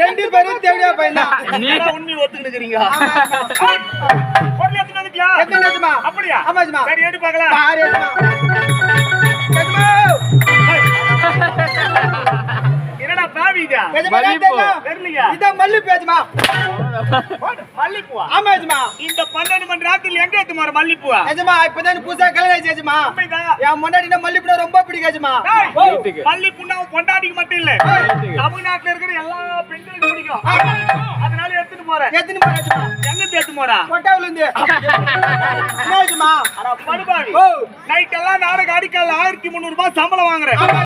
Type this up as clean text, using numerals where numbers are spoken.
ரெண்டு பேரும் தேவடியா பையன் உண்மை ஒத்துக்கிட்டு அப்படியா? சரி எடுத்து பார்க்கலாம். என்னடா பாவிங்க மல்லி பேஜமா மல்லிப்பூவா? ஆமா எஜமா. இந்த 12 மணி ராத்திரில எங்க ஏத்துமா மல்லிப்பூவா? எஜமா இப்பதான் புதுசா கல்யாணம் ஆயிடுச்சு எஜமா. என் முன்னாடி மல்லிப்பூ ரொம்ப பிடிக்கும் எஜமா. மல்லிப்பூன்னா பொண்டாட்டிக்கு மட்டும் இல்ல, தமிழ்நாட்டுல இருக்கிற எல்லா பெண்களுக்கும் பிடிக்கும். அதனால எடுத்துட்டு போறேன். எஜமா. எங்க எடுத்து போறா? கொட்டாவுல இருந்து. எஜமா. அட படுபாவி. நைட் எல்லாம் நாடக அடிக்கல 1300 ரூபாய் சம்பளம் வாங்குறேன்.